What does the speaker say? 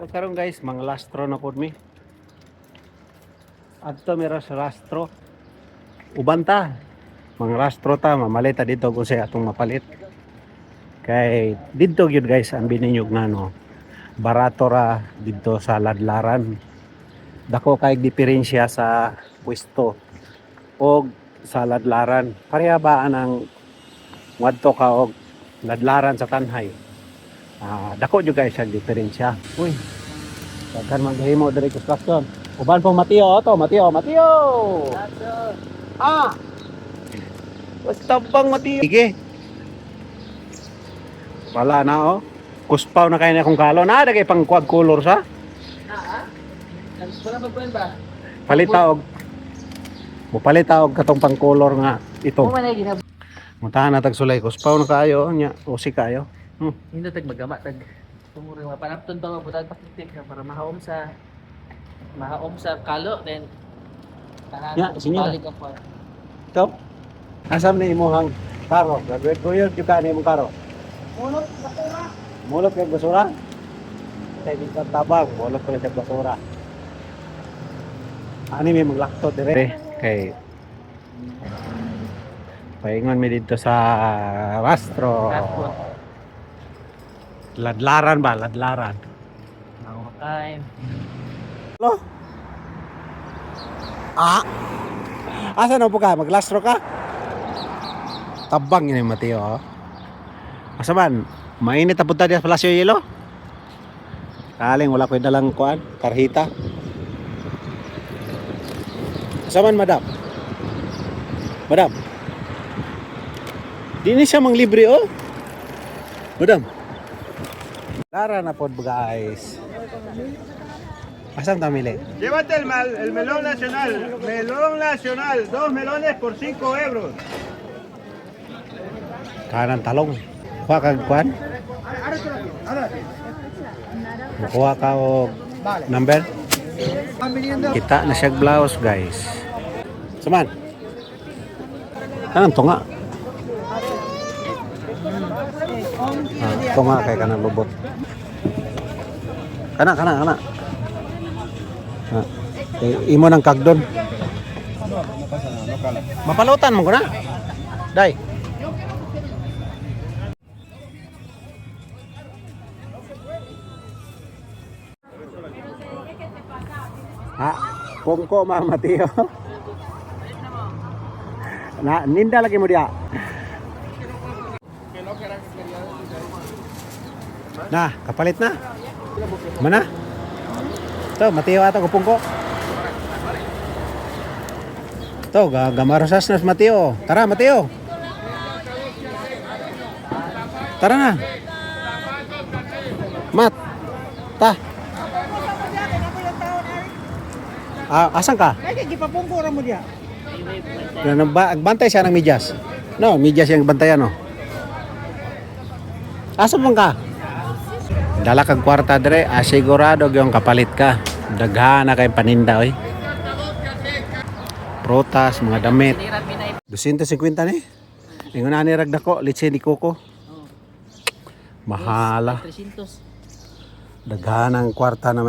So karon guys, mga lastro na pod mi. Adto mira sa rastro. Ubanta. Mga rastro ta mamalita dito kung sa atong mapalit. Kay dito gyud guys ang bininyog nano. Barato ra dito sa Ladlaran. Dako kay diferensya sa pwesto og sa Ladlaran. Pareha ba ang wadto ka og Ladlaran sa Tanhay. Dako jud guys ang diferensya. Uy. Daghan maghimo diri construction. Uban pong Mateo to, Mateo. Basta bang Mateo. Sige. Wala na oh. Kuspaw na kayo na akong kalo. Dagay pang quad color sa. Wala ba ba? Palitaog. Mupalitaog katong pang color nga ito. Mo man ay ginab. Mutahan na tagsulay. Kuspaw na kayo. Nya, usi kayo. Hindi tag magama tag tumuri mga panapton pa mabutag pakitik ka para mahaom sa kalo then Ya, sinya. balik ka pa. Ito. Asam na imuhang karo. Graduate ko yun. Yung ka na imong karo. Mulot kay basura. Kaya di ka tabang. Mulot ko kay basura. Ani may maglakto dire. Kay paingon mi dito sa rastro. Ladlaran ba? Ladlaran. Ako time. Hello? Asa na po ka? Maglastro ka? Tabang yun yung Mateo. Oh. Asa man? Mainit na punta diya sa Palacio Yelo? Kaling wala ko yung dalang kuan, karhita. Asa man, madam? Madam? Di ni siya mang libre, oh. Madam? Lara na po, guys. Asan tamili? Llévate el melón nacional. Melón nacional. 2 melones por 5 euros. Kanan talong. Kuha kag kuan? Kuha ka o number? Kita na siya blouse, guys. Saman? Anong tunga? Tunga kay kanang lubot. Kana. Imo ng kagdon. Mapalutan mo ko na. Day. Pungko Mateo. Ninda lagi mo dia. Kapalit na. Mana? Ito, Mateo ato ko pungko. Ito, gamarosas na Mateo. Tara, Mateo. Tara na. Mat. Ta. Asan ka? Ay, gipapungko ra mo diya. Nagbantay siya ng medyas. No, medyas yung bantayan, no. Asan man ka? Dala kag kwarta dire, asigurado yung kapalit ka. Daghan na kay paninda oy. Prutas, mga damit. 250 ni. Ingon na ni ragdako, litse ni Coco. Mahala. 300. Daghan ang kwarta naman.